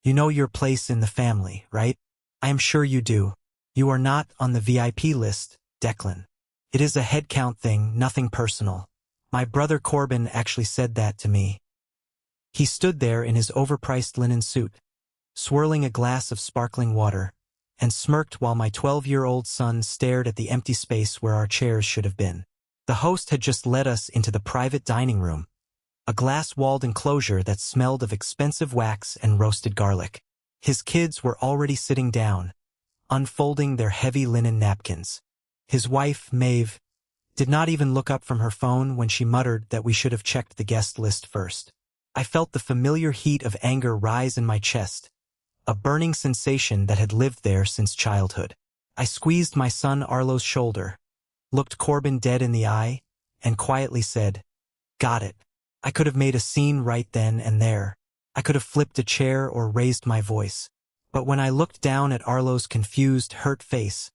You know your place in the family, right? I am sure you do. You are not on the VIP list, Declan. It is a headcount thing, nothing personal. My brother Corbin actually said that to me. He stood there in his overpriced linen suit, swirling a glass of sparkling water, and smirked while my 12-year-old son stared at the empty space where our chairs should have been. The host had just led us into the private dining room, a glass-walled enclosure that smelled of expensive wax and roasted garlic. His kids were already sitting down, unfolding their heavy linen napkins. His wife, Maeve, did not even look up from her phone when she muttered that we should have checked the guest list first. I felt the familiar heat of anger rise in my chest, a burning sensation that had lived there since childhood. I squeezed my son Arlo's shoulder, looked Corbin dead in the eye, and quietly said, "Got it." I could have made a scene right then and there. I could have flipped a chair or raised my voice. But when I looked down at Arlo's confused, hurt face,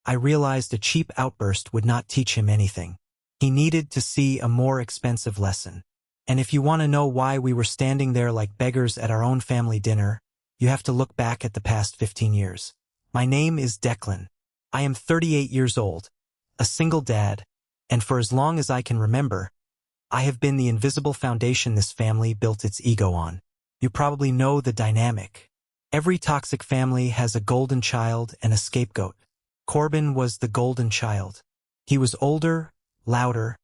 I realized a cheap outburst would not teach him anything. He needed to see a more expensive lesson. And if you want to know why we were standing there like beggars at our own family dinner, you have to look back at the past 15 years. My name is Declan. I am 38 years old, a single dad, and for as long as I can remember, I have been the invisible foundation this family built its ego on. You probably know the dynamic. Every toxic family has a golden child and a scapegoat. Corbin was the golden child. He was older, louder,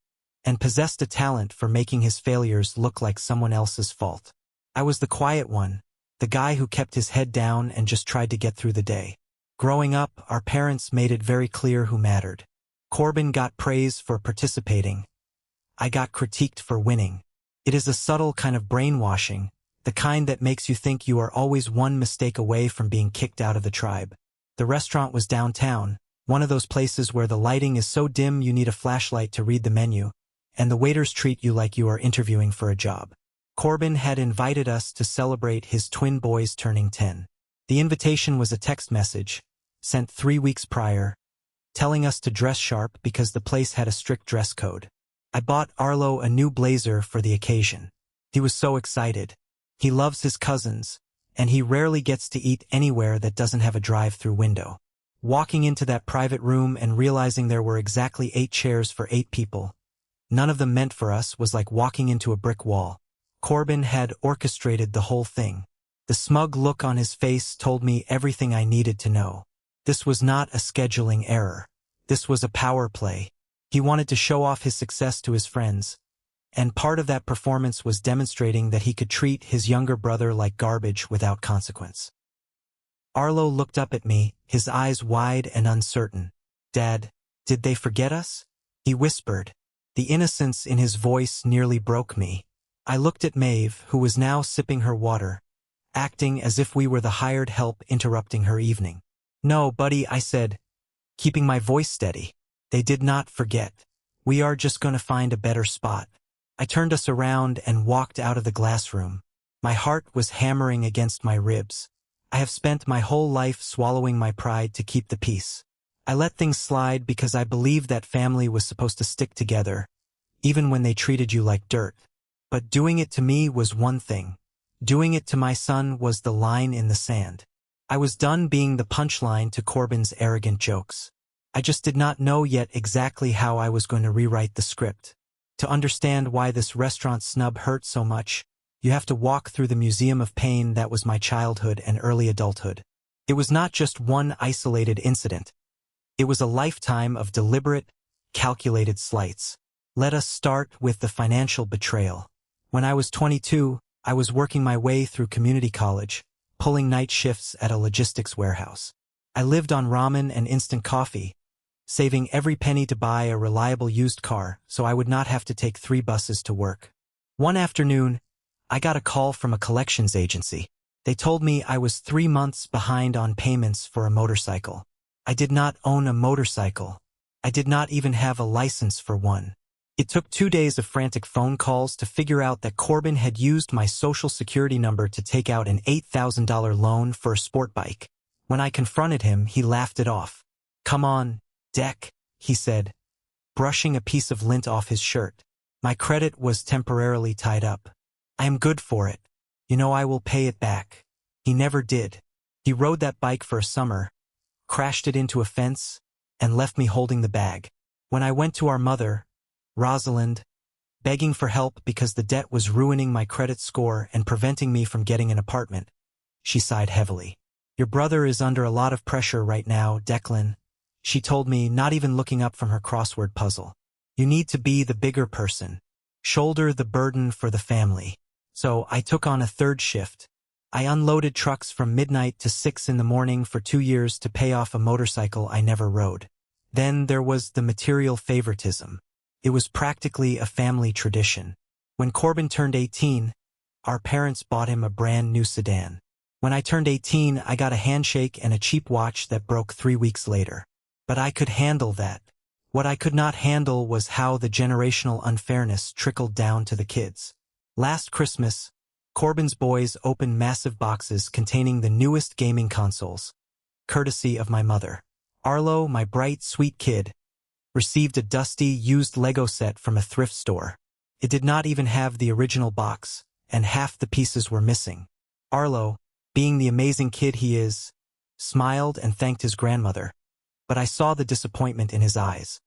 and possessed a talent for making his failures look like someone else's fault. I was the quiet one, the guy who kept his head down and just tried to get through the day. Growing up, our parents made it very clear who mattered. Corbin got praise for participating. I got critiqued for winning. It is a subtle kind of brainwashing, the kind that makes you think you are always one mistake away from being kicked out of the tribe. The restaurant was downtown, one of those places where the lighting is so dim you need a flashlight to read the menu, and the waiters treat you like you are interviewing for a job. Corbin had invited us to celebrate his twin boys turning 10. The invitation was a text message, sent 3 weeks prior, telling us to dress sharp because the place had a strict dress code. I bought Arlo a new blazer for the occasion. He was so excited. He loves his cousins, and he rarely gets to eat anywhere that doesn't have a drive-through window. Walking into that private room and realizing there were exactly 8 chairs for 8 people, none of them meant for us, was like walking into a brick wall. Corbin had orchestrated the whole thing. The smug look on his face told me everything I needed to know. This was not a scheduling error. This was a power play. He wanted to show off his success to his friends, and part of that performance was demonstrating that he could treat his younger brother like garbage without consequence. Arlo looked up at me, his eyes wide and uncertain. "Dad, did they forget us?" he whispered. The innocence in his voice nearly broke me. I looked at Maeve, who was now sipping her water, acting as if we were the hired help interrupting her evening. "No, buddy," I said, keeping my voice steady. "They did not forget. We are just going to find a better spot." I turned us around and walked out of the glass room. My heart was hammering against my ribs. I have spent my whole life swallowing my pride to keep the peace. I let things slide because I believed that family was supposed to stick together, even when they treated you like dirt. But doing it to me was one thing. Doing it to my son was the line in the sand. I was done being the punchline to Corbin's arrogant jokes. I just did not know yet exactly how I was going to rewrite the script. To understand why this restaurant snub hurt so much, you have to walk through the museum of pain that was my childhood and early adulthood. It was not just one isolated incident. It was a lifetime of deliberate, calculated slights. Let us start with the financial betrayal. When I was 22, I was working my way through community college, pulling night shifts at a logistics warehouse. I lived on ramen and instant coffee, saving every penny to buy a reliable used car so I would not have to take 3 buses to work. One afternoon, I got a call from a collections agency. They told me I was 3 months behind on payments for a motorcycle. I did not own a motorcycle. I did not even have a license for one. It took 2 days of frantic phone calls to figure out that Corbin had used my social security number to take out an $8,000 loan for a sport bike. When I confronted him, he laughed it off. "Come on, Deck," he said, brushing a piece of lint off his shirt. "My credit was temporarily tied up. I am good for it. You know I will pay it back." He never did. He rode that bike for a summer, crashed it into a fence, and left me holding the bag. When I went to our mother, Rosalind, begging for help because the debt was ruining my credit score and preventing me from getting an apartment, she sighed heavily. Your brother is under a lot of pressure right now, Declan, she told me, not even looking up from her crossword puzzle. You need to be the bigger person. Shoulder the burden for the family. So I took on a third shift. I unloaded trucks from midnight to 6 in the morning for 2 years to pay off a motorcycle I never rode. Then there was the material favoritism. It was practically a family tradition. When Corbin turned 18, our parents bought him a brand new sedan. When I turned 18, I got a handshake and a cheap watch that broke 3 weeks later. But I could handle that. What I could not handle was how the generational unfairness trickled down to the kids. Last Christmas, Corbin's boys opened massive boxes containing the newest gaming consoles, courtesy of my mother. Arlo, my bright, sweet kid, received a dusty, used Lego set from a thrift store. It did not even have the original box, and half the pieces were missing. Arlo, being the amazing kid he is, smiled and thanked his grandmother, but I saw the disappointment in his eyes.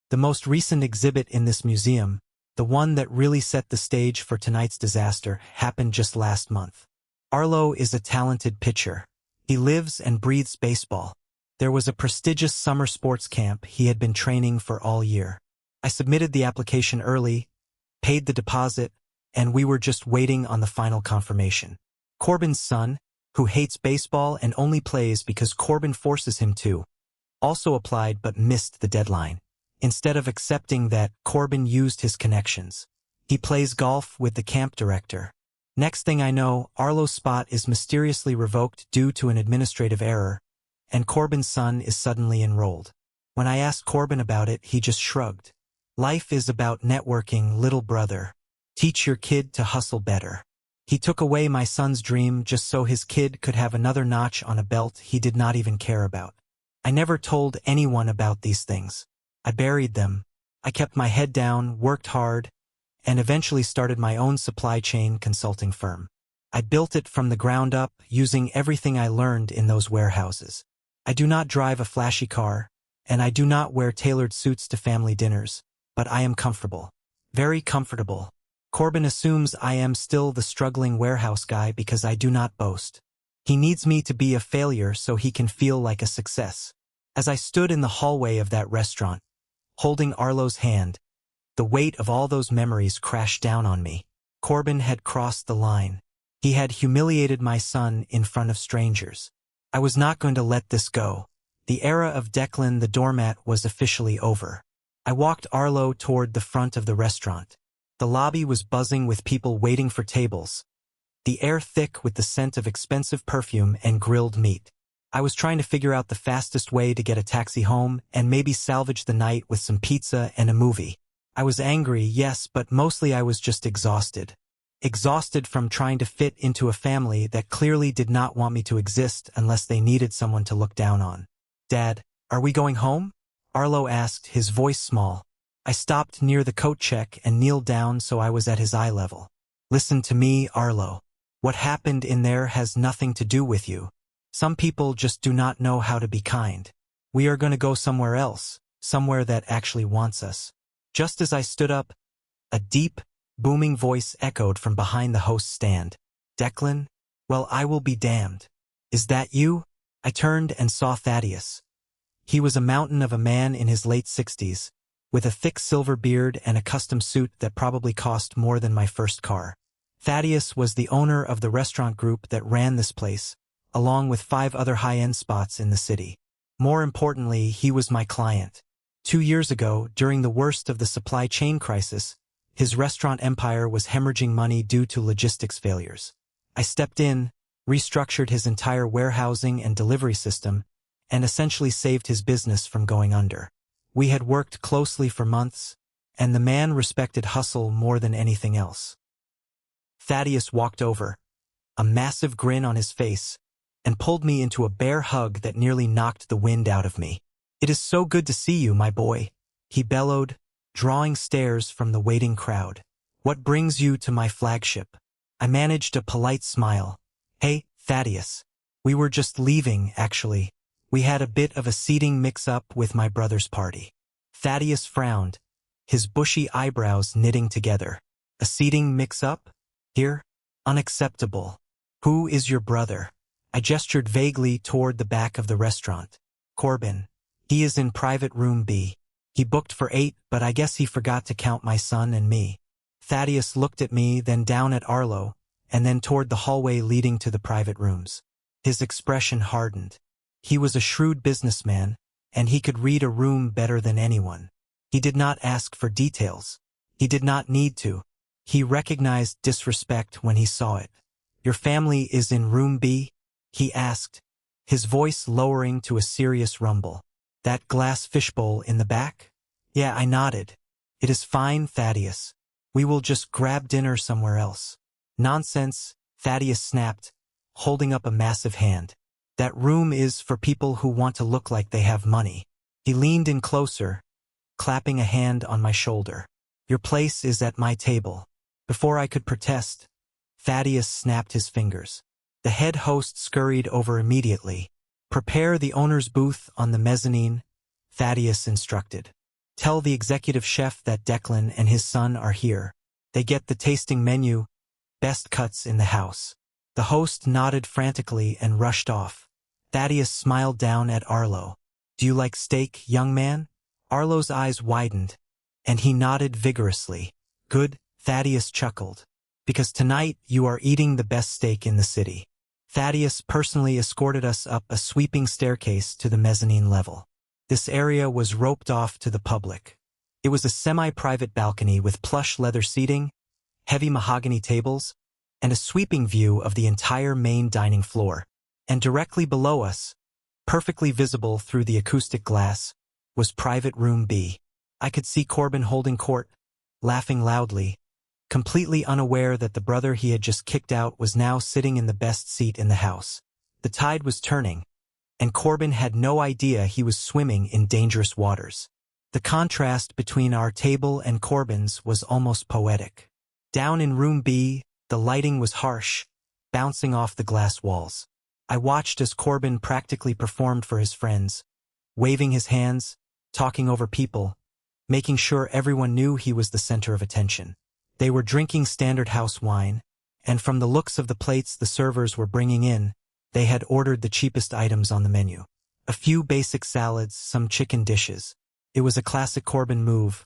The most recent exhibit in this museum, the one that really set the stage for tonight's disaster, happened just last month. Arlo is a talented pitcher. He lives and breathes baseball. There was a prestigious summer sports camp he had been training for all year. I submitted the application early, paid the deposit, and we were just waiting on the final confirmation. Corbin's son, who hates baseball and only plays because Corbin forces him to, also applied but missed the deadline. Instead of accepting that, Corbin used his connections. He plays golf with the camp director. Next thing I know, Arlo's spot is mysteriously revoked due to an administrative error, and Corbin's son is suddenly enrolled. When I asked Corbin about it, he just shrugged. Life is about networking, little brother. Teach your kid to hustle better. He took away my son's dream just so his kid could have another notch on a belt he did not even care about. I never told anyone about these things. I buried them. I kept my head down, worked hard, and eventually started my own supply chain consulting firm. I built it from the ground up, using everything I learned in those warehouses. I do not drive a flashy car, and I do not wear tailored suits to family dinners, but I am comfortable. Very comfortable. Corbin assumes I am still the struggling warehouse guy because I do not boast. He needs me to be a failure so he can feel like a success. As I stood in the hallway of that restaurant, holding Arlo's hand, the weight of all those memories crashed down on me. Corbin had crossed the line. He had humiliated my son in front of strangers. I was not going to let this go. The era of Declan the doormat was officially over. I walked Arlo toward the front of the restaurant. The lobby was buzzing with people waiting for tables, the air thick with the scent of expensive perfume and grilled meat. I was trying to figure out the fastest way to get a taxi home and maybe salvage the night with some pizza and a movie. I was angry, yes, but mostly I was just exhausted. Exhausted from trying to fit into a family that clearly did not want me to exist unless they needed someone to look down on. Dad, are we going home? Arlo asked, his voice small. I stopped near the coat check and kneeled down so I was at his eye level. Listen to me, Arlo. What happened in there has nothing to do with you. Some people just do not know how to be kind. We are going to go somewhere else, somewhere that actually wants us. Just as I stood up, a deep, booming voice echoed from behind the host's stand. Declan? Well, I will be damned. Is that you? I turned and saw Thaddeus. He was a mountain of a man in his late 60s, with a thick silver beard and a custom suit that probably cost more than my first car. Thaddeus was the owner of the restaurant group that ran this place, along with 5 other high-end spots in the city. More importantly, he was my client. 2 years ago, during the worst of the supply chain crisis, his restaurant empire was hemorrhaging money due to logistics failures. I stepped in, restructured his entire warehousing and delivery system, and essentially saved his business from going under. We had worked closely for months, and the man respected hustle more than anything else. Thaddeus walked over, a massive grin on his face, and pulled me into a bear hug that nearly knocked the wind out of me. It is so good to see you, my boy, he bellowed, drawing stares from the waiting crowd. What brings you to my flagship? I managed a polite smile. Hey, Thaddeus. We were just leaving, actually. We had a bit of a seating mix-up with my brother's party. Thaddeus frowned, his bushy eyebrows knitting together. A seating mix-up? Here? Unacceptable. Who is your brother? I gestured vaguely toward the back of the restaurant. Corbin. He is in private room B. He booked for 8, but I guess he forgot to count my son and me. Thaddeus looked at me, then down at Arlo, and then toward the hallway leading to the private rooms. His expression hardened. He was a shrewd businessman, and he could read a room better than anyone. He did not ask for details. He did not need to. He recognized disrespect when he saw it. Your family is in room B? He asked, his voice lowering to a serious rumble. That glass fishbowl in the back? Yeah, I nodded. It is fine, Thaddeus. We will just grab dinner somewhere else. Nonsense, Thaddeus snapped, holding up a massive hand. That room is for people who want to look like they have money. He leaned in closer, clapping a hand on my shoulder. Your place is at my table. Before I could protest, Thaddeus snapped his fingers. The head host scurried over immediately. Prepare the owner's booth on the mezzanine, Thaddeus instructed. Tell the executive chef that Declan and his son are here. They get the tasting menu, best cuts in the house. The host nodded frantically and rushed off. Thaddeus smiled down at Arlo. Do you like steak, young man? Arlo's eyes widened, and he nodded vigorously. Good, Thaddeus chuckled. Because tonight you are eating the best steak in the city. Thaddeus personally escorted us up a sweeping staircase to the mezzanine level. This area was roped off to the public. It was a semi-private balcony with plush leather seating, heavy mahogany tables, and a sweeping view of the entire main dining floor. And directly below us, perfectly visible through the acoustic glass, was private room B. I could see Corbin holding court, laughing loudly, completely unaware that the brother he had just kicked out was now sitting in the best seat in the house. The tide was turning, and Corbin had no idea he was swimming in dangerous waters. The contrast between our table and Corbin's was almost poetic. Down in room B, the lighting was harsh, bouncing off the glass walls. I watched as Corbin practically performed for his friends, waving his hands, talking over people, making sure everyone knew he was the center of attention. They were drinking standard house wine, and from the looks of the plates the servers were bringing in, they had ordered the cheapest items on the menu. A few basic salads, some chicken dishes. It was a classic Corbin move.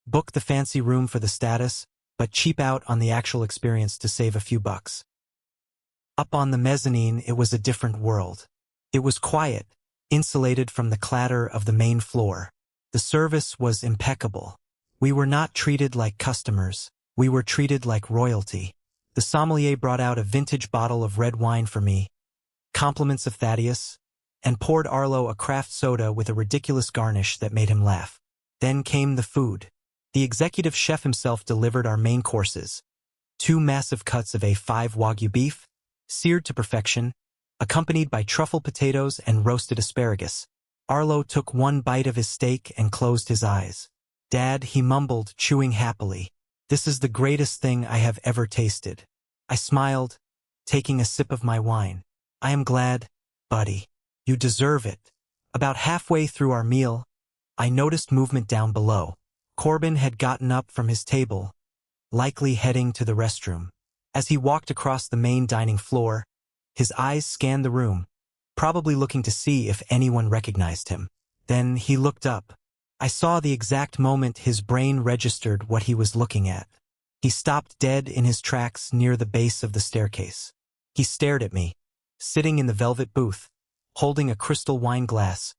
Book the fancy room for the status, but cheap out on the actual experience to save a few bucks. Up on the mezzanine, it was a different world. It was quiet, insulated from the clatter of the main floor. The service was impeccable. We were not treated like customers. We were treated like royalty. The sommelier brought out a vintage bottle of red wine for me, compliments of Thaddeus, and poured Arlo a craft soda with a ridiculous garnish that made him laugh. Then came the food. The executive chef himself delivered our main courses. 2 massive cuts of A5 Wagyu beef, seared to perfection, accompanied by truffle potatoes and roasted asparagus. Arlo took 1 bite of his steak and closed his eyes. Dad, he mumbled, chewing happily. This is the greatest thing I have ever tasted. I smiled, taking a sip of my wine. I am glad, buddy. You deserve it. About halfway through our meal, I noticed movement down below. Corbin had gotten up from his table, likely heading to the restroom. As he walked across the main dining floor, his eyes scanned the room, probably looking to see if anyone recognized him. Then he looked up. I saw the exact moment his brain registered what he was looking at. He stopped dead in his tracks near the base of the staircase. He stared at me, sitting in the velvet booth, holding a crystal wine glass,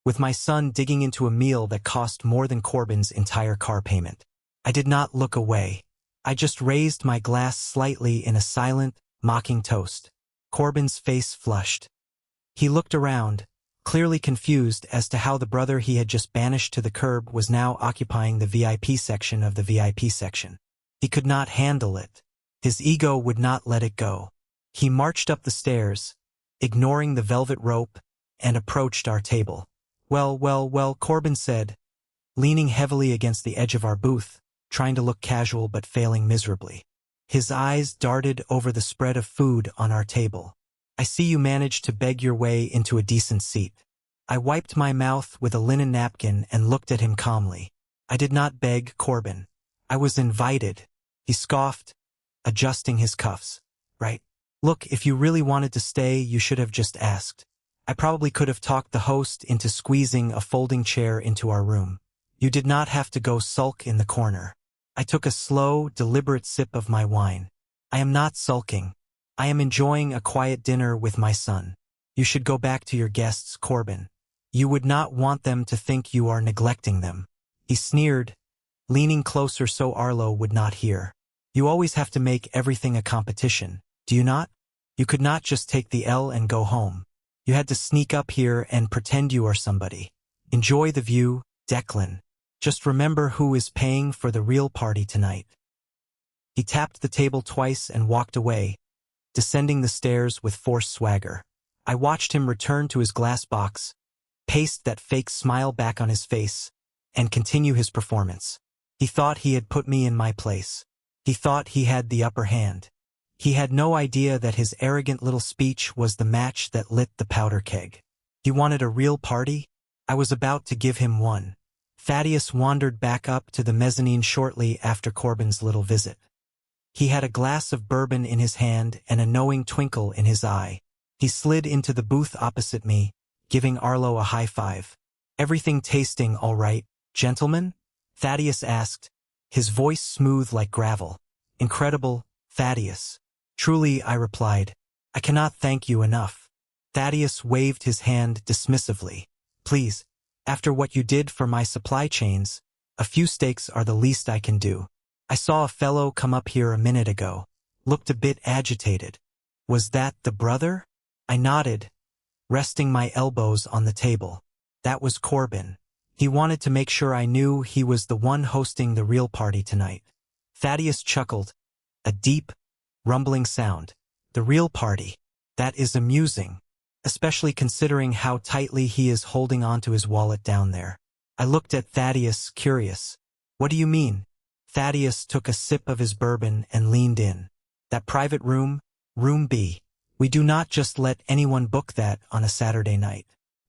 with my son digging into a meal that cost more than Corbin's entire car payment. I did not look away. I just raised my glass slightly in a silent, mocking toast. Corbin's face flushed. He looked around, clearly confused as to how the brother he had just banished to the curb was now occupying the VIP section of the VIP section. He could not handle it. His ego would not let it go. He marched up the stairs, ignoring the velvet rope, and approached our table. Well, Corbin said, leaning heavily against the edge of our booth, trying to look casual but failing miserably. His eyes darted over the spread of food on our table. I I see you managed to beg your way into a decent seat. I wiped my mouth with a linen napkin and looked at him calmly. I did not beg, Corbin. I was invited. He scoffed, adjusting his cuffs. Right. Look, if you really wanted to stay, you should have just asked. I probably could have talked the host into squeezing a folding chair into our room. You did not have to go sulk in the corner. I took a slow, deliberate sip of my wine. I am not sulking. I am enjoying a quiet dinner with my son. You should go back to your guests, Corbin. You would not want them to think you are neglecting them. He sneered, leaning closer so Arlo would not hear. You always have to make everything a competition, do you not? You could not just take the L and go home. You had to sneak up here and pretend you are somebody. Enjoy the view, Declan. Just remember who is paying for the real party tonight. He tapped the table twice and walked away, descending the stairs with forced swagger. I watched him return to his glass box, paste that fake smile back on his face, and continue his performance. He thought he had put me in my place. He thought he had the upper hand. He had no idea that his arrogant little speech was the match that lit the powder keg. He wanted a real party? I was about to give him one. Thaddeus wandered back up to the mezzanine shortly after Corbin's little visit. He had a glass of bourbon in his hand and a knowing twinkle in his eye. He slid into the booth opposite me, giving Arlo a high five. Everything tasting all right, gentlemen? Thaddeus asked, his voice smooth like gravel. Incredible, Thaddeus. Truly, I replied. I cannot thank you enough. Thaddeus waved his hand dismissively. Please, after what you did for my supply chains, a few steaks are the least I can do. I saw a fellow come up here a minute ago. Looked a bit agitated. Was that the brother? I nodded, resting my elbows on the table. That was Corbin. He wanted to make sure I knew he was the one hosting the real party tonight. Thaddeus chuckled, a deep, rumbling sound. The real party. That is amusing, especially considering how tightly he is holding onto his wallet down there. I looked at Thaddeus, curious. What do you mean? Thaddeus took a sip of his bourbon and leaned in. That private room, Room B. We do not just let anyone book that on a Saturday night.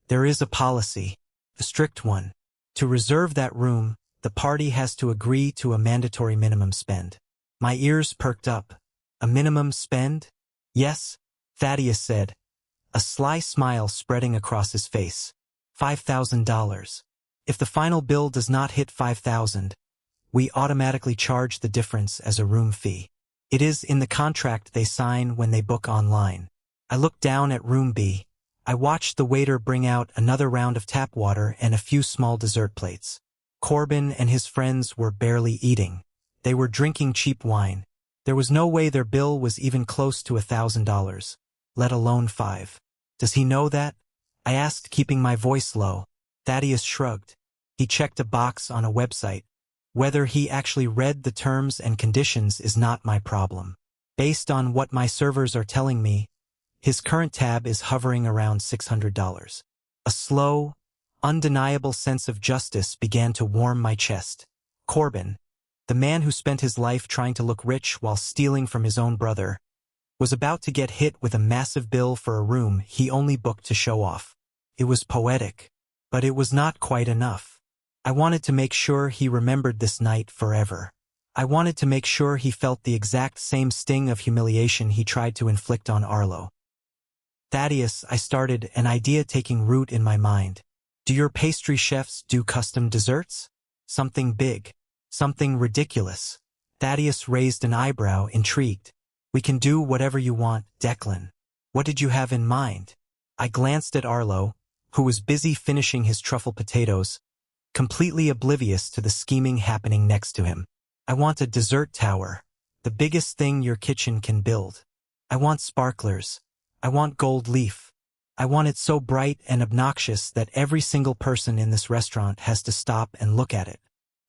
There is a policy, a strict one. To reserve that room, the party has to agree to a mandatory minimum spend. My ears perked up. A minimum spend? Yes, Thaddeus said, a sly smile spreading across his face. $5,000. If the final bill does not hit $5,000, we automatically charge the difference as a room fee. It is in the contract they sign when they book online. I looked down at Room B. I watched the waiter bring out another round of tap water and a few small dessert plates. Corbin and his friends were barely eating. They were drinking cheap wine. There was no way their bill was even close to $1,000, let alone $5. Does he know that? I asked, keeping my voice low. Thaddeus shrugged. He checked a box on a website. Whether he actually read the terms and conditions is not my problem. Based on what my servers are telling me, his current tab is hovering around $600. A slow, undeniable sense of justice began to warm my chest. Corbin, the man who spent his life trying to look rich while stealing from his own brother, was about to get hit with a massive bill for a room he only booked to show off. It was poetic, but it was not quite enough. I wanted to make sure he remembered this night forever. I wanted to make sure he felt the exact same sting of humiliation he tried to inflict on Arlo. Thaddeus, I started, an idea taking root in my mind. Do your pastry chefs do custom desserts? Something big. Something ridiculous. Thaddeus raised an eyebrow, intrigued. We can do whatever you want, Declan. What did you have in mind? I glanced at Arlo, who was busy finishing his truffle potatoes, completely oblivious to the scheming happening next to him. I want a dessert tower, the biggest thing your kitchen can build. I want sparklers. I want gold leaf. I want it so bright and obnoxious that every single person in this restaurant has to stop and look at it.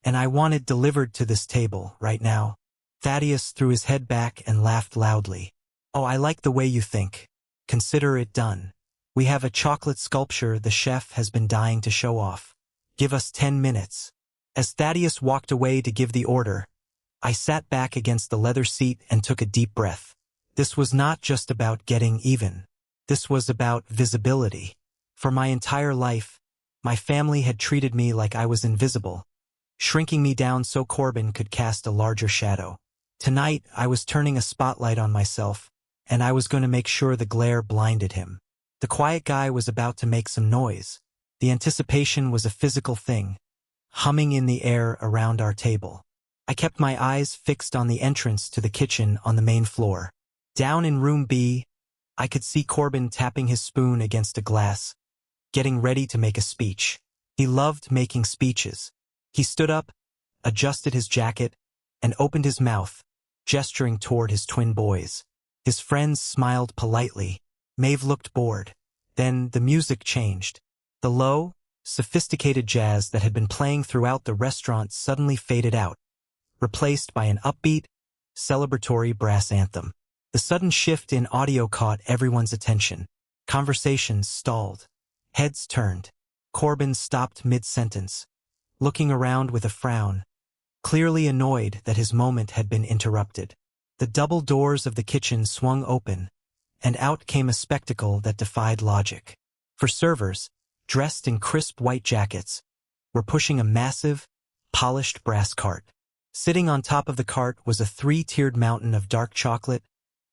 And I want it delivered to this table, right now. Thaddeus threw his head back and laughed loudly. Oh, I like the way you think. Consider it done. We have a chocolate sculpture the chef has been dying to show off. Give us 10 minutes. As Thaddeus walked away to give the order, I sat back against the leather seat and took a deep breath. This was not just about getting even. This was about visibility. For my entire life, my family had treated me like I was invisible, shrinking me down so Corbin could cast a larger shadow. Tonight, I was turning a spotlight on myself, and I was going to make sure the glare blinded him. The quiet guy was about to make some noise. The anticipation was a physical thing, humming in the air around our table. I kept my eyes fixed on the entrance to the kitchen on the main floor. Down in room B, I could see Corbin tapping his spoon against a glass, getting ready to make a speech. He loved making speeches. He stood up, adjusted his jacket, and opened his mouth, gesturing toward his twin boys. His friends smiled politely. Maeve looked bored. Then the music changed. The low, sophisticated jazz that had been playing throughout the restaurant suddenly faded out, replaced by an upbeat, celebratory brass anthem. The sudden shift in audio caught everyone's attention. Conversations stalled. Heads turned. Corbin stopped mid-sentence, looking around with a frown, clearly annoyed that his moment had been interrupted. The double doors of the kitchen swung open, and out came a spectacle that defied logic. For servers, dressed in crisp white jackets, were pushing a massive, polished brass cart. Sitting on top of the cart was a three-tiered mountain of dark chocolate,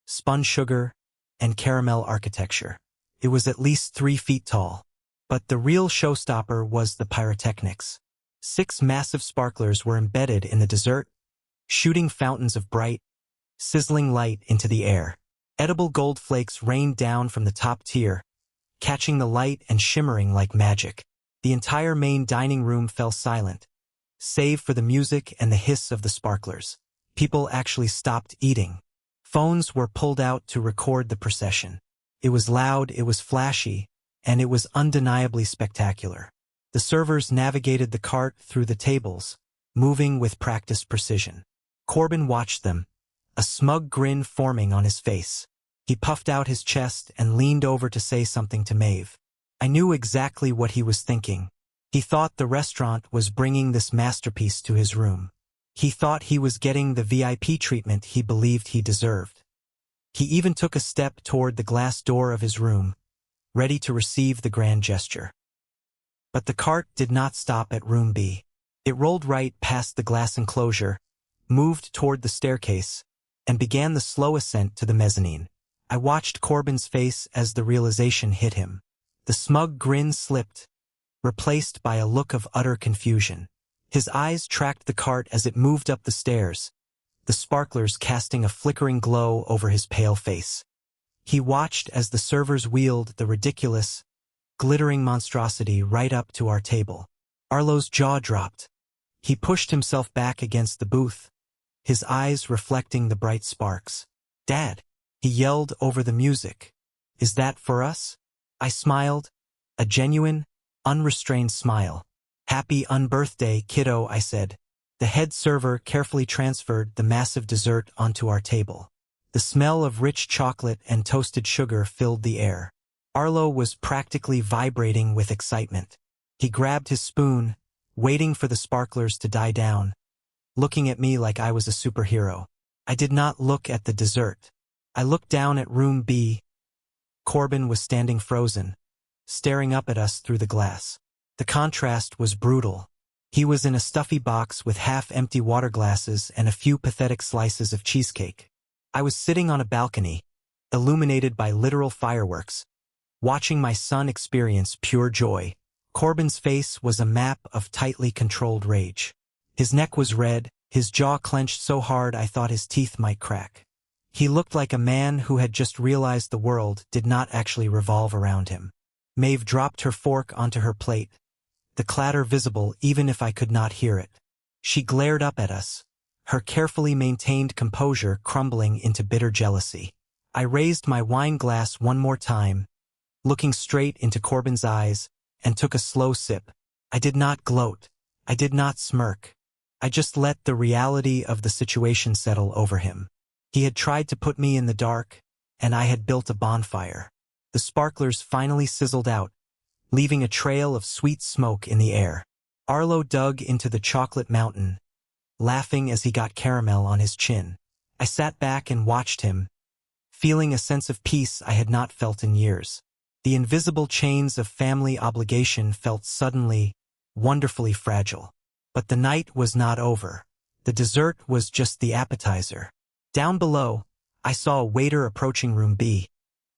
spun sugar, and caramel architecture. It was at least 3 feet tall. But the real showstopper was the pyrotechnics. 6 massive sparklers were embedded in the dessert, shooting fountains of bright, sizzling light into the air. Edible gold flakes rained down from the top tier, catching the light and shimmering like magic. The entire main dining room fell silent, save for the music and the hiss of the sparklers. People actually stopped eating. Phones were pulled out to record the procession. It was loud, it was flashy, and it was undeniably spectacular. The servers navigated the cart through the tables, moving with practiced precision. Corbin watched them, a smug grin forming on his face. He puffed out his chest and leaned over to say something to Maeve. I knew exactly what he was thinking. He thought the restaurant was bringing this masterpiece to his room. He thought he was getting the VIP treatment he believed he deserved. He even took a step toward the glass door of his room, ready to receive the grand gesture. But the cart did not stop at room B. It rolled right past the glass enclosure, moved toward the staircase, and began the slow ascent to the mezzanine. I watched Corbin's face as the realization hit him. The smug grin slipped, replaced by a look of utter confusion. His eyes tracked the cart as it moved up the stairs, the sparklers casting a flickering glow over his pale face. He watched as the servers wheeled the ridiculous, glittering monstrosity right up to our table. Arlo's jaw dropped. He pushed himself back against the booth, his eyes reflecting the bright sparks. "Dad!" he yelled over the music. "Is that for us?" I smiled, a genuine, unrestrained smile. "Happy unbirthday, kiddo," I said. The head server carefully transferred the massive dessert onto our table. The smell of rich chocolate and toasted sugar filled the air. Arlo was practically vibrating with excitement. He grabbed his spoon, waiting for the sparklers to die down, looking at me like I was a superhero. I did not look at the dessert. I looked down at room B. Corbin was standing frozen, staring up at us through the glass. The contrast was brutal. He was in a stuffy box with half-empty water glasses and a few pathetic slices of cheesecake. I was sitting on a balcony, illuminated by literal fireworks, watching my son experience pure joy. Corbin's face was a map of tightly controlled rage. His neck was red, his jaw clenched so hard I thought his teeth might crack. He looked like a man who had just realized the world did not actually revolve around him. Maeve dropped her fork onto her plate, the clatter visible even if I could not hear it. She glared up at us, her carefully maintained composure crumbling into bitter jealousy. I raised my wine glass one more time, looking straight into Corbin's eyes, and took a slow sip. I did not gloat. I did not smirk. I just let the reality of the situation settle over him. He had tried to put me in the dark, and I had built a bonfire. The sparklers finally sizzled out, leaving a trail of sweet smoke in the air. Arlo dug into the chocolate mountain, laughing as he got caramel on his chin. I sat back and watched him, feeling a sense of peace I had not felt in years. The invisible chains of family obligation felt suddenly, wonderfully fragile. But the night was not over. The dessert was just the appetizer. Down below, I saw a waiter approaching room B,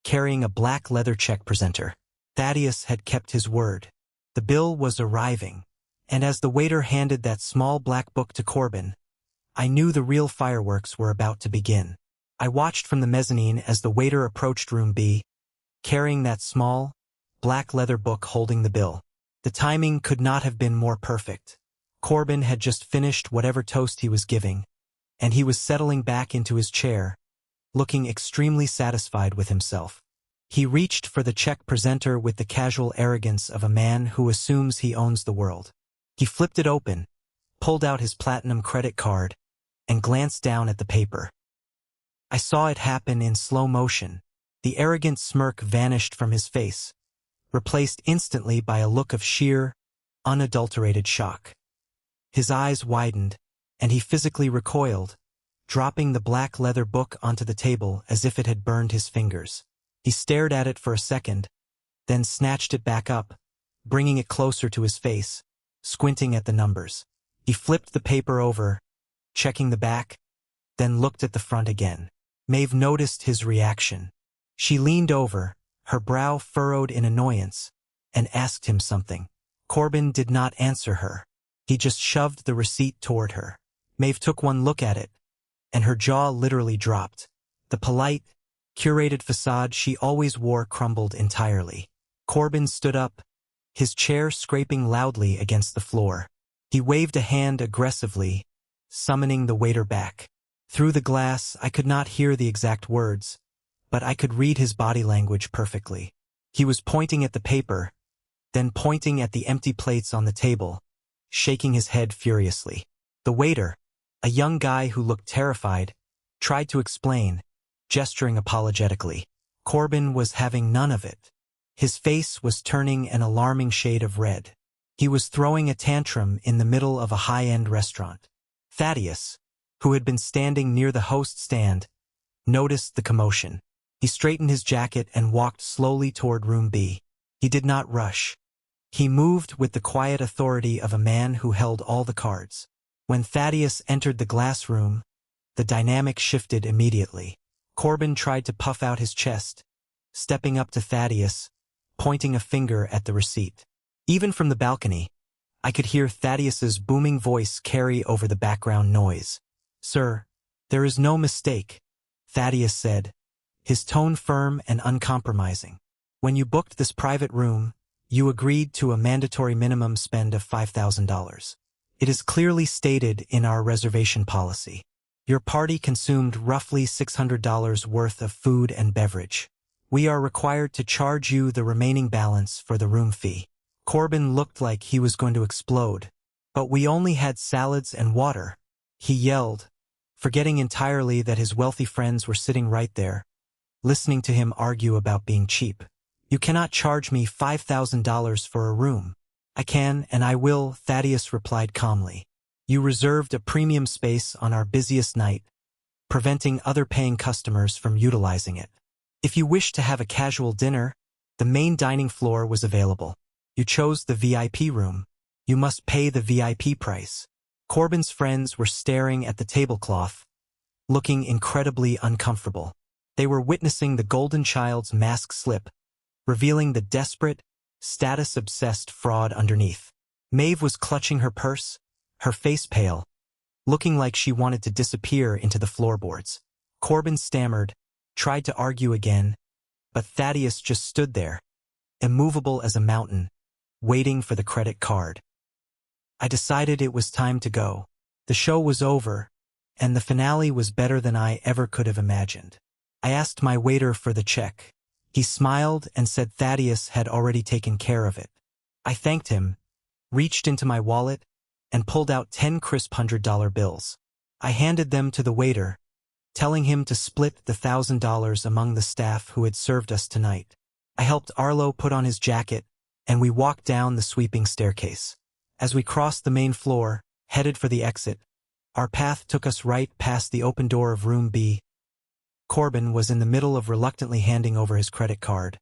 carrying a black leather check presenter. Thaddeus had kept his word. The bill was arriving, and as the waiter handed that small black book to Corbin, I knew the real fireworks were about to begin. I watched from the mezzanine as the waiter approached room B, carrying that small, black leather book holding the bill. The timing could not have been more perfect. Corbin had just finished whatever toast he was giving, and he was settling back into his chair, looking extremely satisfied with himself. He reached for the check presenter with the casual arrogance of a man who assumes he owns the world. He flipped it open, pulled out his platinum credit card, and glanced down at the paper. I saw it happen in slow motion. The arrogant smirk vanished from his face, replaced instantly by a look of sheer, unadulterated shock. His eyes widened, and he physically recoiled, dropping the black leather book onto the table as if it had burned his fingers. He stared at it for a second, then snatched it back up, bringing it closer to his face, squinting at the numbers. He flipped the paper over, checking the back, then looked at the front again. Maeve noticed his reaction. She leaned over, her brow furrowed in annoyance, and asked him something. Corbin did not answer her. He just shoved the receipt toward her. Maeve took one look at it, and her jaw literally dropped. The polite, curated facade she always wore crumbled entirely. Corbin stood up, his chair scraping loudly against the floor. He waved a hand aggressively, summoning the waiter back. Through the glass, I could not hear the exact words, but I could read his body language perfectly. He was pointing at the paper, then pointing at the empty plates on the table, shaking his head furiously. The waiter, a young guy who looked terrified, tried to explain, gesturing apologetically. Corbin was having none of it. His face was turning an alarming shade of red. He was throwing a tantrum in the middle of a high-end restaurant. Thaddeus, who had been standing near the host stand, noticed the commotion. He straightened his jacket and walked slowly toward room B. He did not rush. He moved with the quiet authority of a man who held all the cards. When Thaddeus entered the glass room, the dynamic shifted immediately. Corbin tried to puff out his chest, stepping up to Thaddeus, pointing a finger at the receipt. Even from the balcony, I could hear Thaddeus's booming voice carry over the background noise. "Sir, there is no mistake," Thaddeus said, his tone firm and uncompromising. "When you booked this private room, you agreed to a mandatory minimum spend of $5,000. It is clearly stated in our reservation policy. Your party consumed roughly $600 worth of food and beverage. We are required to charge you the remaining balance for the room fee." Corbin looked like he was going to explode. "But we only had salads and water," he yelled, forgetting entirely that his wealthy friends were sitting right there, listening to him argue about being cheap. "You cannot charge me $5,000 for a room." "I can and I will," Thaddeus replied calmly. "You reserved a premium space on our busiest night, preventing other paying customers from utilizing it. If you wish to have a casual dinner, the main dining floor was available. You chose the VIP room. You must pay the VIP price." Corbin's friends were staring at the tablecloth, looking incredibly uncomfortable. They were witnessing the golden child's mask slip, revealing the desperate, status-obsessed fraud underneath. Maeve was clutching her purse, her face pale, looking like she wanted to disappear into the floorboards. Corbin stammered, tried to argue again, but Thaddeus just stood there, immovable as a mountain, waiting for the credit card. I decided it was time to go. The show was over, and the finale was better than I ever could have imagined. I asked my waiter for the check. He smiled and said Thaddeus had already taken care of it. I thanked him, reached into my wallet, and pulled out 10 crisp $100 bills. I handed them to the waiter, telling him to split the $1,000 among the staff who had served us tonight. I helped Arlo put on his jacket, and we walked down the sweeping staircase. As we crossed the main floor, headed for the exit, our path took us right past the open door of room B. Corbin was in the middle of reluctantly handing over his credit card,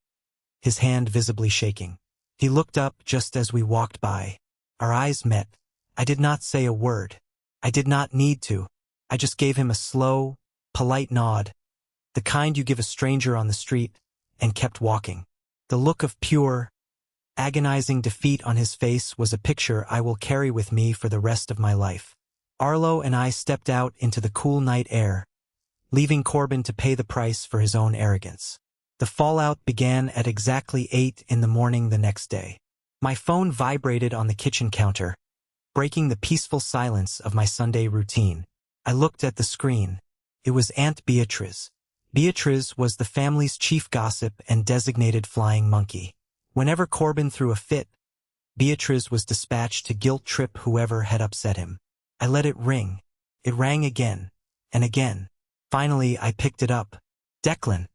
his hand visibly shaking. He looked up just as we walked by. Our eyes met. I did not say a word. I did not need to. I just gave him a slow, polite nod, the kind you give a stranger on the street, and kept walking. The look of pure, agonizing defeat on his face was a picture I will carry with me for the rest of my life. Arlo and I stepped out into the cool night air, leaving Corbin to pay the price for his own arrogance. The fallout began at exactly 8 in the morning the next day. My phone vibrated on the kitchen counter, breaking the peaceful silence of my Sunday routine. I looked at the screen. It was Aunt Beatriz. Beatriz was the family's chief gossip and designated flying monkey. Whenever Corbin threw a fit, Beatriz was dispatched to guilt-trip whoever had upset him. I let it ring. It rang again, and again. Finally, I picked it up. "Declan,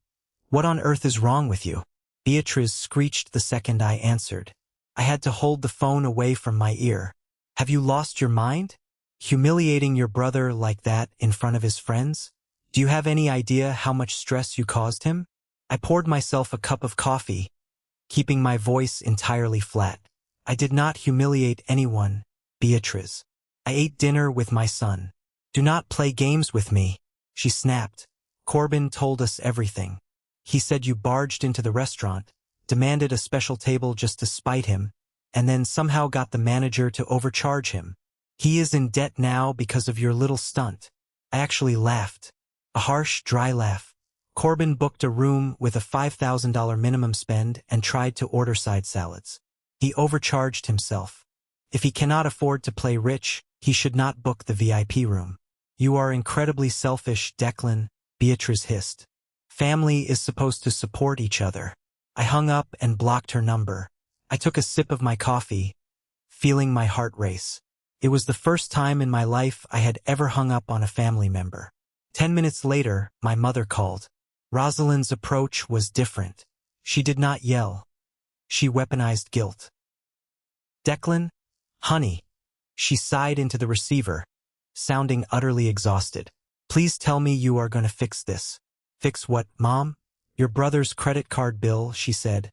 what on earth is wrong with you?" Beatriz screeched the second I answered. I had to hold the phone away from my ear. "Have you lost your mind? Humiliating your brother like that in front of his friends? Do you have any idea how much stress you caused him?" I poured myself a cup of coffee, keeping my voice entirely flat. "I did not humiliate anyone, Beatriz. I ate dinner with my son. Do not play games with me," she snapped. "Corbin told us everything. He said you barged into the restaurant, demanded a special table just to spite him, and then somehow got the manager to overcharge him. He is in debt now because of your little stunt." I actually laughed. A harsh, dry laugh. Corbin booked a room with a $5,000 minimum spend and tried to order side salads. He overcharged himself. If he cannot afford to play rich, he should not book the VIP room. "You are incredibly selfish, Declan," Beatriz hissed. "Family is supposed to support each other." I hung up and blocked her number. I took a sip of my coffee, feeling my heart race. It was the first time in my life I had ever hung up on a family member. 10 minutes later, my mother called. Rosalind's approach was different. She did not yell. She weaponized guilt. "Declan? Honey." She sighed into the receiver, sounding utterly exhausted. "Please tell me you are going to fix this." "Fix what, Mom?" "Your brother's credit card bill," she said,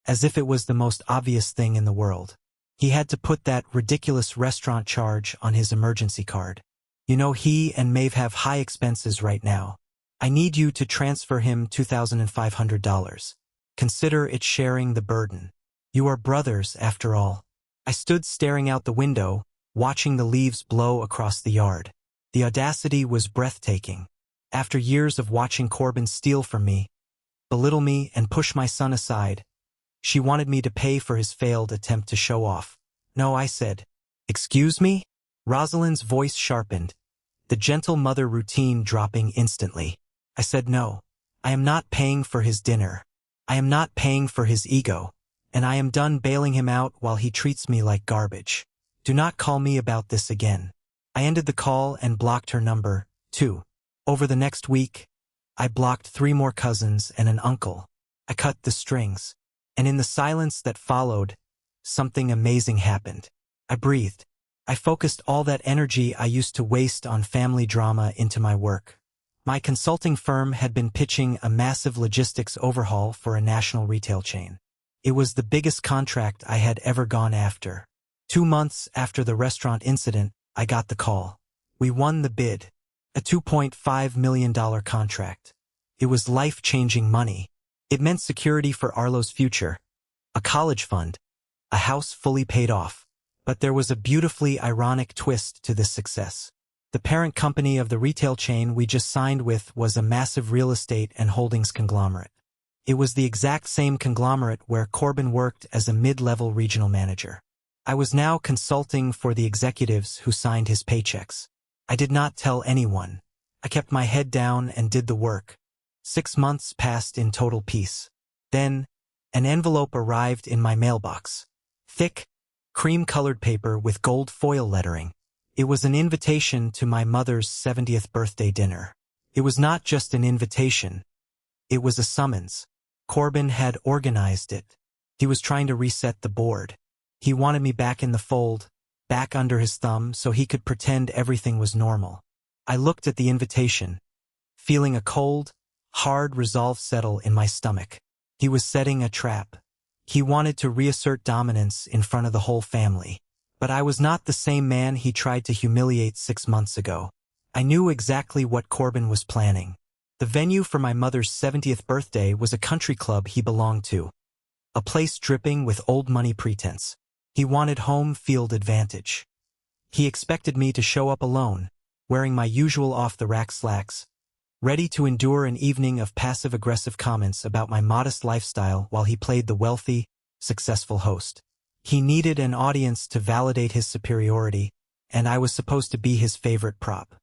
as if it was the most obvious thing in the world. "He had to put that ridiculous restaurant charge on his emergency card. You know he and Maeve have high expenses right now. I need you to transfer him $2,500. Consider it sharing the burden. You are brothers, after all." I stood staring out the window, watching the leaves blow across the yard. The audacity was breathtaking. After years of watching Corbin steal from me, belittle me, and push my son aside, she wanted me to pay for his failed attempt to show off. "No," I said. "Excuse me?" Rosalind's voice sharpened, the gentle mother routine dropping instantly. I said no. I am not paying for his dinner. I am not paying for his ego. And I am done bailing him out while he treats me like garbage. Do not call me about this again. I ended the call and blocked her number, too. Over the next week, I blocked 3 more cousins and an uncle. I cut the strings. And in the silence that followed, something amazing happened. I breathed. I focused all that energy I used to waste on family drama into my work. My consulting firm had been pitching a massive logistics overhaul for a national retail chain. It was the biggest contract I had ever gone after. 2 months after the restaurant incident, I got the call. We won the bid. A $2.5 million contract. It was life-changing money. It meant security for Arlo's future, a college fund, a house fully paid off. But there was a beautifully ironic twist to this success. The parent company of the retail chain we just signed with was a massive real estate and holdings conglomerate. It was the exact same conglomerate where Corbin worked as a mid-level regional manager. I was now consulting for the executives who signed his paychecks. I did not tell anyone. I kept my head down and did the work. 6 months passed in total peace. Then, an envelope arrived in my mailbox. Thick, cream-colored paper with gold foil lettering. It was an invitation to my mother's 70th birthday dinner. It was not just an invitation. It was a summons. Corbin had organized it. He was trying to reset the board. He wanted me back in the fold, back under his thumb, so he could pretend everything was normal. I looked at the invitation, feeling a cold, Hard resolve settle in my stomach. He was setting a trap. He wanted to reassert dominance in front of the whole family. But I was not the same man he tried to humiliate 6 months ago. I knew exactly what Corbin was planning. The venue for my mother's 70th birthday was a country club he belonged to. A place dripping with old money pretense. He wanted home field advantage. He expected me to show up alone, wearing my usual off-the-rack slacks, ready to endure an evening of passive-aggressive comments about my modest lifestyle while he played the wealthy, successful host. He needed an audience to validate his superiority, and I was supposed to be his favorite prop.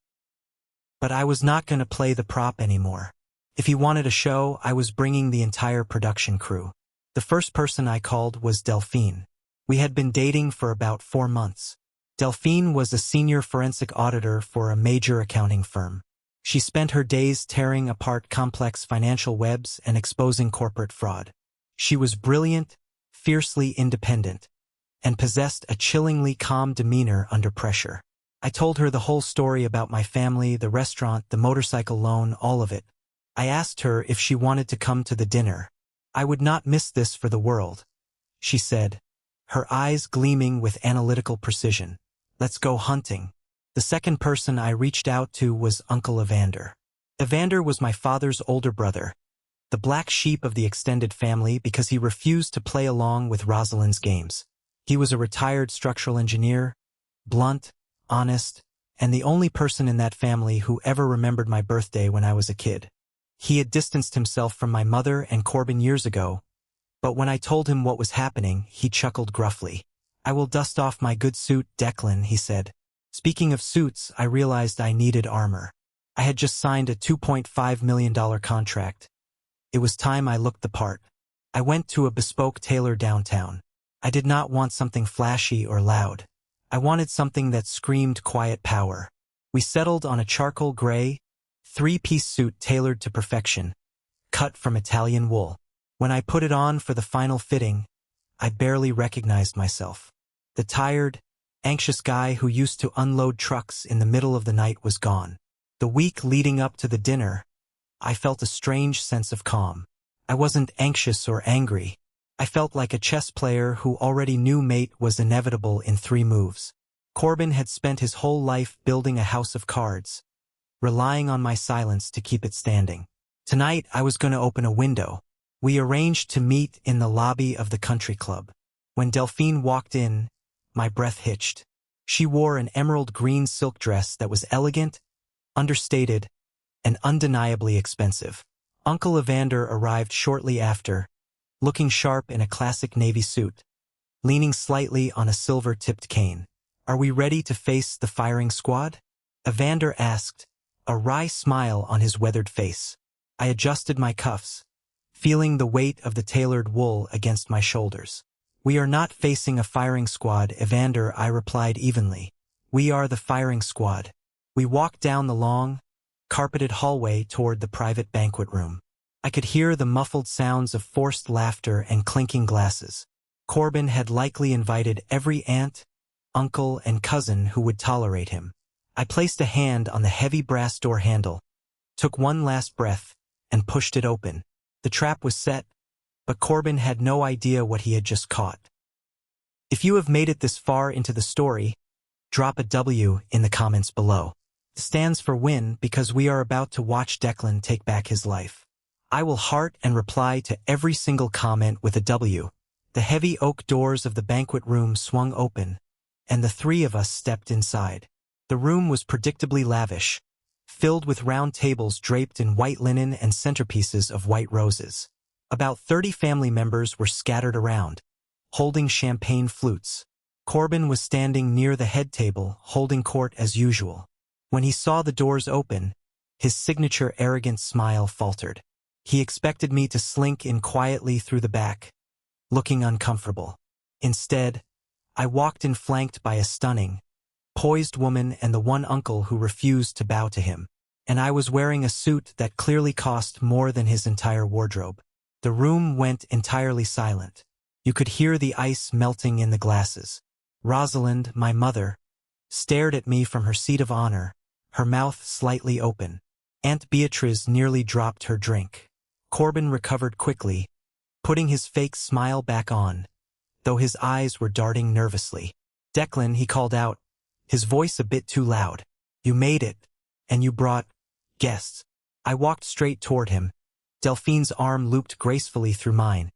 But I was not going to play the prop anymore. If he wanted a show, I was bringing the entire production crew. The first person I called was Delphine. We had been dating for about 4 months. Delphine was a senior forensic auditor for a major accounting firm. She spent her days tearing apart complex financial webs and exposing corporate fraud. She was brilliant, fiercely independent, and possessed a chillingly calm demeanor under pressure. I told her the whole story about my family, the restaurant, the motorcycle loan, all of it. I asked her if she wanted to come to the dinner. I would not miss this for the world, she said, her eyes gleaming with analytical precision. Let's go hunting. The second person I reached out to was Uncle Evander. Evander was my father's older brother, the black sheep of the extended family because he refused to play along with Rosalind's games. He was a retired structural engineer, blunt, honest, and the only person in that family who ever remembered my birthday when I was a kid. He had distanced himself from my mother and Corbin years ago, but when I told him what was happening, he chuckled gruffly. I will dust off my good suit, Declan, he said. Speaking of suits, I realized I needed armor. I had just signed a $2.5 million contract. It was time I looked the part. I went to a bespoke tailor downtown. I did not want something flashy or loud. I wanted something that screamed quiet power. We settled on a charcoal gray, 3-piece suit tailored to perfection, cut from Italian wool. When I put it on for the final fitting, I barely recognized myself. The tired, anxious guy who used to unload trucks in the middle of the night was gone. The week leading up to the dinner, I felt a strange sense of calm. I wasn't anxious or angry. I felt like a chess player who already knew mate was inevitable in 3 moves. Corbin had spent his whole life building a house of cards, relying on my silence to keep it standing. Tonight, I was going to open a window. We arranged to meet in the lobby of the country club. When Delphine walked in, my breath hitched. She wore an emerald green silk dress that was elegant, understated, and undeniably expensive. Uncle Evander arrived shortly after, looking sharp in a classic navy suit, leaning slightly on a silver-tipped cane. Are we ready to face the firing squad? Evander asked, a wry smile on his weathered face. I adjusted my cuffs, feeling the weight of the tailored wool against my shoulders. We are not facing a firing squad, Evander, I replied evenly. We are the firing squad. We walked down the long, carpeted hallway toward the private banquet room. I could hear the muffled sounds of forced laughter and clinking glasses. Corbin had likely invited every aunt, uncle, and cousin who would tolerate him. I placed a hand on the heavy brass door handle, took one last breath, and pushed it open. The trap was set, but Corbin had no idea what he had just caught. If you have made it this far into the story, drop a W in the comments below. It stands for win because we are about to watch Declan take back his life. I will heart and reply to every single comment with a W. The heavy oak doors of the banquet room swung open, and the 3 of us stepped inside. The room was predictably lavish, filled with round tables draped in white linen and centerpieces of white roses. About 30 family members were scattered around, holding champagne flutes. Corbin was standing near the head table, holding court as usual. When he saw the doors open, his signature arrogant smile faltered. He expected me to slink in quietly through the back, looking uncomfortable. Instead, I walked in flanked by a stunning, poised woman and the one uncle who refused to bow to him. And I was wearing a suit that clearly cost more than his entire wardrobe. The room went entirely silent. You could hear the ice melting in the glasses. Rosalind, my mother, stared at me from her seat of honor, her mouth slightly open. Aunt Beatrice nearly dropped her drink. Corbin recovered quickly, putting his fake smile back on, though his eyes were darting nervously. "Declan," he called out, his voice a bit too loud. "You made it, and you brought guests." I walked straight toward him, Delphine's arm looped gracefully through mine,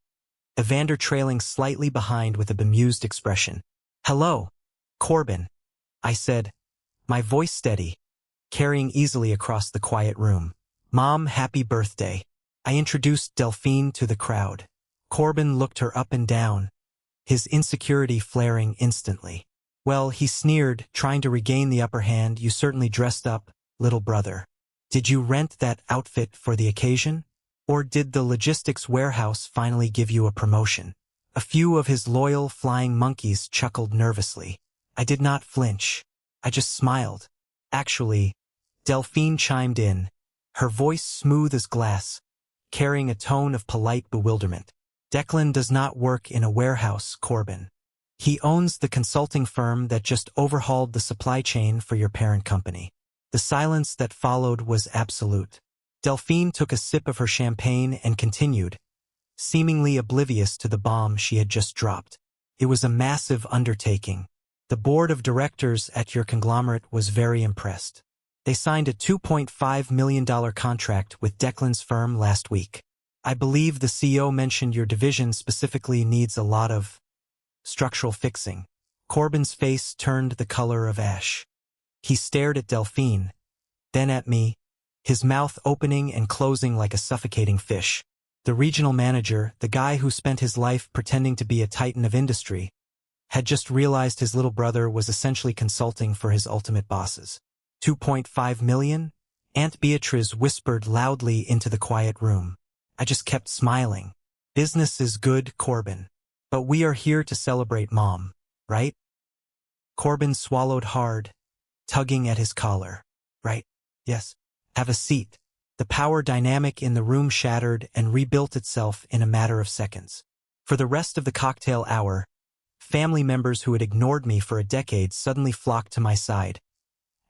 Evander trailing slightly behind with a bemused expression. "Hello, Corbin," I said, my voice steady, carrying easily across the quiet room. "Mom, happy birthday." I introduced Delphine to the crowd. Corbin looked her up and down, his insecurity flaring instantly. "Well," he sneered, trying to regain the upper hand, "you certainly dressed up, little brother. Did you rent that outfit for the occasion? Or did the logistics warehouse finally give you a promotion?" A few of his loyal flying monkeys chuckled nervously. I did not flinch. I just smiled. "Actually," Delphine chimed in, her voice smooth as glass, carrying a tone of polite bewilderment. "Declan does not work in a warehouse, Corbin. He owns the consulting firm that just overhauled the supply chain for your parent company." The silence that followed was absolute. Delphine took a sip of her champagne and continued, seemingly oblivious to the bomb she had just dropped. "It was a massive undertaking. The board of directors at your conglomerate was very impressed. They signed a $2.5 million contract with Declan's firm last week. I believe the CEO mentioned your division specifically needs a lot of structural fixing." Corbin's face turned the color of ash. He stared at Delphine, then at me, his mouth opening and closing like a suffocating fish. The regional manager, the guy who spent his life pretending to be a titan of industry, had just realized his little brother was essentially consulting for his ultimate bosses. $2.5 million? Aunt Beatrice whispered loudly into the quiet room. I just kept smiling. "Business is good, Corbin. But we are here to celebrate Mom, right?" Corbin swallowed hard, tugging at his collar. "Right, yes. Have a seat." The power dynamic in the room shattered and rebuilt itself in a matter of seconds. For the rest of the cocktail hour, family members who had ignored me for a decade suddenly flocked to my side,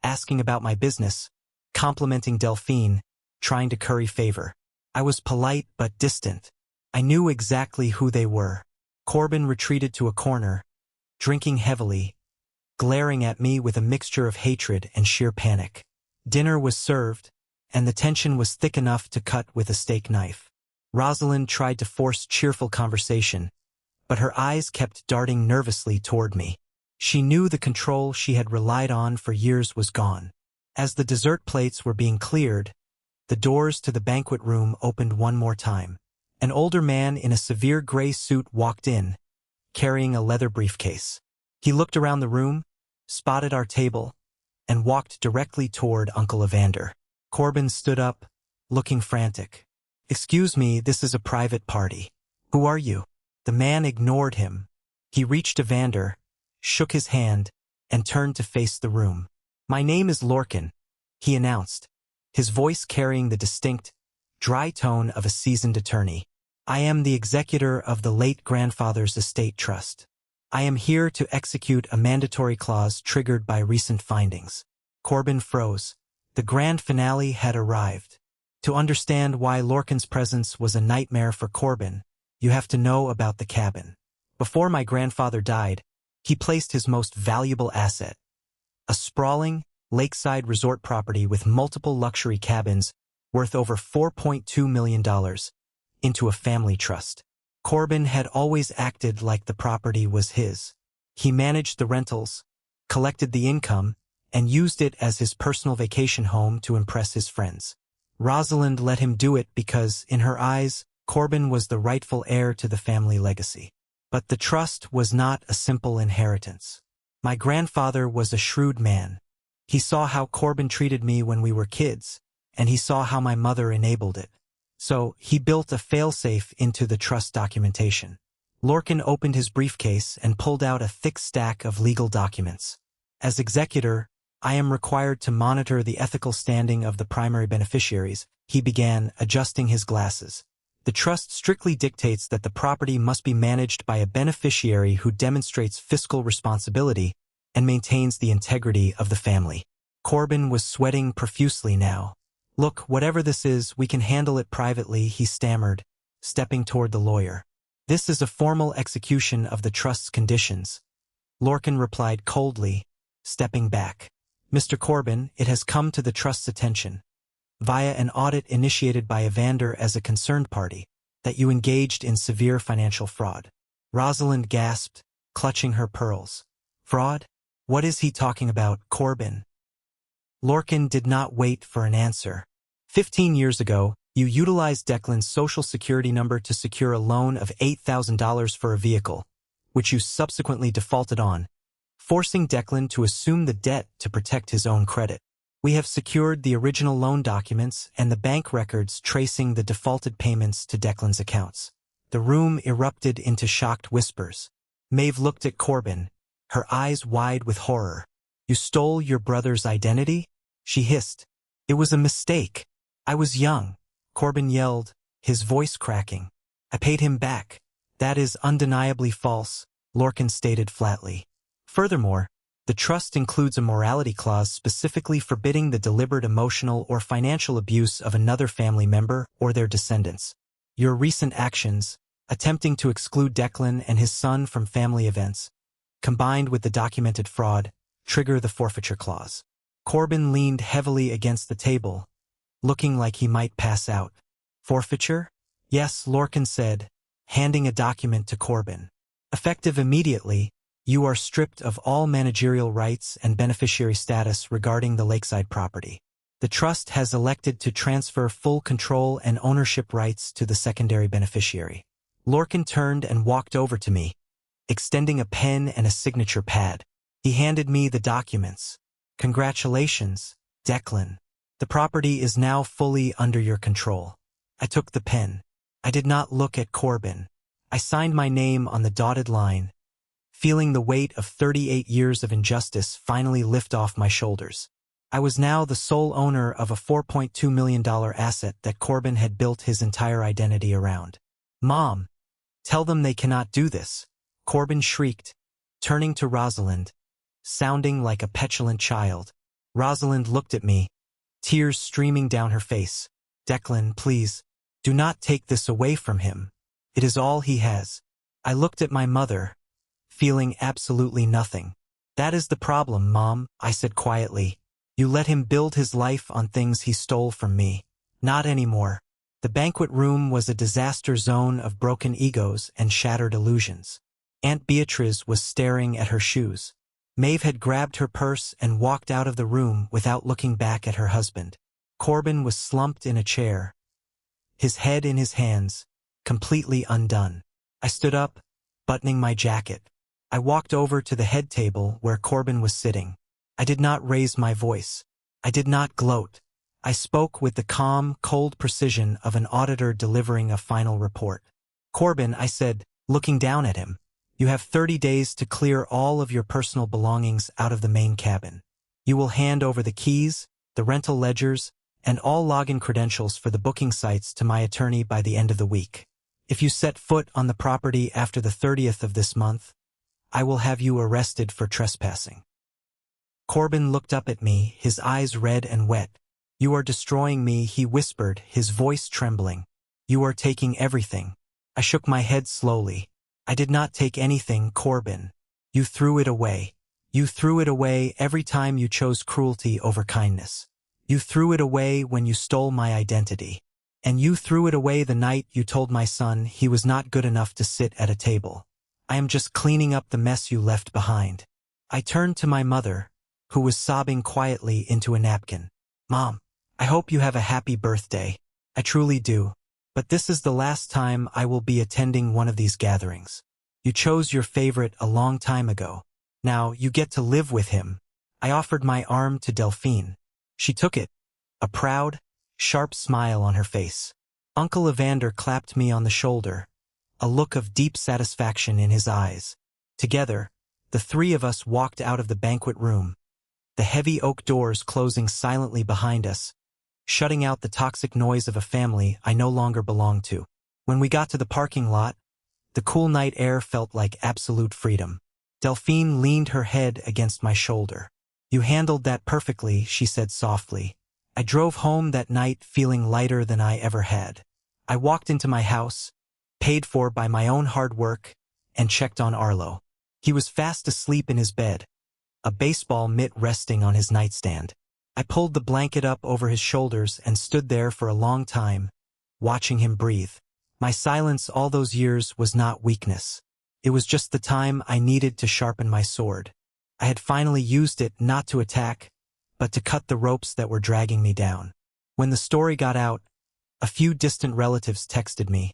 asking about my business, complimenting Delphine, trying to curry favor. I was polite but distant. I knew exactly who they were. Corbin retreated to a corner, drinking heavily, glaring at me with a mixture of hatred and sheer panic. Dinner was served, and the tension was thick enough to cut with a steak knife. Rosalind tried to force cheerful conversation, but her eyes kept darting nervously toward me. She knew the control she had relied on for years was gone. As the dessert plates were being cleared, the doors to the banquet room opened one more time. An older man in a severe gray suit walked in, carrying a leather briefcase. He looked around the room, spotted our table, and walked directly toward Uncle Evander. Corbin stood up, looking frantic. "Excuse me, this is a private party. Who are you?" The man ignored him. He reached Evander, shook his hand, and turned to face the room. "My name is Lorcan," he announced, his voice carrying the distinct, dry tone of a seasoned attorney. "I am the executor of the late grandfather's estate trust. I am here to execute a mandatory clause triggered by recent findings." Corbin froze. The grand finale had arrived. To understand why Lorcan's presence was a nightmare for Corbin, you have to know about the cabin. Before my grandfather died, he placed his most valuable asset, a sprawling, lakeside resort property with multiple luxury cabins worth over $4.2 million, into a family trust. Corbin had always acted like the property was his. He managed the rentals, collected the income, and used it as his personal vacation home to impress his friends. Rosalind let him do it because, in her eyes, Corbin was the rightful heir to the family legacy. But the trust was not a simple inheritance. My grandfather was a shrewd man. He saw how Corbin treated me when we were kids, and he saw how my mother enabled it. So, he built a failsafe into the trust documentation. Lorcan opened his briefcase and pulled out a thick stack of legal documents. As executor, I am required to monitor the ethical standing of the primary beneficiaries, he began, adjusting his glasses. The trust strictly dictates that the property must be managed by a beneficiary who demonstrates fiscal responsibility and maintains the integrity of the family. Corbin was sweating profusely now, Look, whatever this is, we can handle it privately, he stammered, stepping toward the lawyer. This is a formal execution of the trust's conditions. Lorcan replied coldly, stepping back. Mr. Corbin, it has come to the trust's attention, via an audit initiated by Evander as a concerned party, that you engaged in severe financial fraud. Rosalind gasped, clutching her pearls. Fraud? What is he talking about, Corbin? Lorcan did not wait for an answer. 15 years ago, you utilized Declan's social security number to secure a loan of $8,000 for a vehicle, which you subsequently defaulted on, forcing Declan to assume the debt to protect his own credit. We have secured the original loan documents and the bank records tracing the defaulted payments to Declan's accounts. The room erupted into shocked whispers. Maeve looked at Corbin, her eyes wide with horror. You stole your brother's identity? She hissed. It was a mistake. I was young, Corbin yelled, his voice cracking. I paid him back. That is undeniably false, Lorcan stated flatly. Furthermore, the trust includes a morality clause specifically forbidding the deliberate emotional or financial abuse of another family member or their descendants. Your recent actions, attempting to exclude Declan and his son from family events, combined with the documented fraud, trigger the forfeiture clause. Corbin leaned heavily against the table, looking like he might pass out. Forfeiture? Yes, Lorcan said, handing a document to Corbin. Effective immediately, you are stripped of all managerial rights and beneficiary status regarding the lakeside property. The trust has elected to transfer full control and ownership rights to the secondary beneficiary. Lorcan turned and walked over to me, extending a pen and a signature pad. He handed me the documents. Congratulations, Declan. The property is now fully under your control. I took the pen. I did not look at Corbin. I signed my name on the dotted line, feeling the weight of 38 years of injustice finally lift off my shoulders. I was now the sole owner of a $4.2 million asset that Corbin had built his entire identity around. Mom, tell them they cannot do this, Corbin shrieked, turning to Rosalind, sounding like a petulant child. Rosalind looked at me, tears streaming down her face. Declan, please, do not take this away from him. It is all he has. I looked at my mother, feeling absolutely nothing. That is the problem, Mom, I said quietly. You let him build his life on things he stole from me. Not anymore. The banquet room was a disaster zone of broken egos and shattered illusions. Aunt Beatrice was staring at her shoes. Maeve had grabbed her purse and walked out of the room without looking back at her husband. Corbin was slumped in a chair, his head in his hands, completely undone. I stood up, buttoning my jacket. I walked over to the head table where Corbin was sitting. I did not raise my voice. I did not gloat. I spoke with the calm, cold precision of an auditor delivering a final report. Corbin, I said, looking down at him, you have 30 days to clear all of your personal belongings out of the main cabin. You will hand over the keys, the rental ledgers, and all login credentials for the booking sites to my attorney by the end of the week. If you set foot on the property after the 30th of this month, I will have you arrested for trespassing. Corbin looked up at me, his eyes red and wet. You are destroying me, he whispered, his voice trembling. You are taking everything. I shook my head slowly. I did not take anything, Corbin. You threw it away. You threw it away every time you chose cruelty over kindness. You threw it away when you stole my identity. And you threw it away the night you told my son he was not good enough to sit at a table. I am just cleaning up the mess you left behind. I turned to my mother, who was sobbing quietly into a napkin. Mom, I hope you have a happy birthday. I truly do. But this is the last time I will be attending one of these gatherings. You chose your favorite a long time ago. Now you get to live with him. I offered my arm to Delphine. She took it, a proud, sharp smile on her face. Uncle Evander clapped me on the shoulder, a look of deep satisfaction in his eyes. Together, the three of us walked out of the banquet room, the heavy oak doors closing silently behind us, shutting out the toxic noise of a family I no longer belonged to. When we got to the parking lot, the cool night air felt like absolute freedom. Delphine leaned her head against my shoulder. You handled that perfectly, she said softly, I drove home that night feeling lighter than I ever had. I walked into my house, paid for by my own hard work, and checked on Arlo. He was fast asleep in his bed, a baseball mitt resting on his nightstand. I pulled the blanket up over his shoulders and stood there for a long time, watching him breathe. My silence all those years was not weakness. It was just the time I needed to sharpen my sword. I had finally used it not to attack, but to cut the ropes that were dragging me down. When the story got out, a few distant relatives texted me,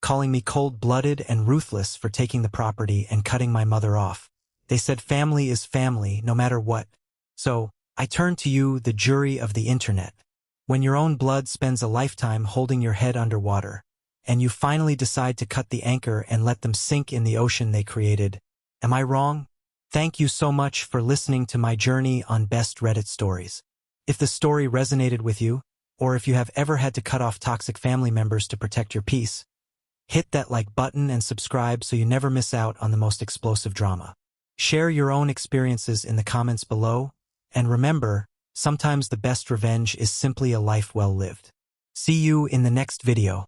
calling me cold-blooded and ruthless for taking the property and cutting my mother off. They said family is family, no matter what. So, I turned to you, the jury of the internet. When your own blood spends a lifetime holding your head underwater, and you finally decide to cut the anchor and let them sink in the ocean they created, am I wrong? Thank you so much for listening to my journey on Best Reddit Stories. If the story resonated with you, or if you have ever had to cut off toxic family members to protect your peace, hit that like button and subscribe so you never miss out on the most explosive drama. Share your own experiences in the comments below, and remember, sometimes the best revenge is simply a life well lived. See you in the next video.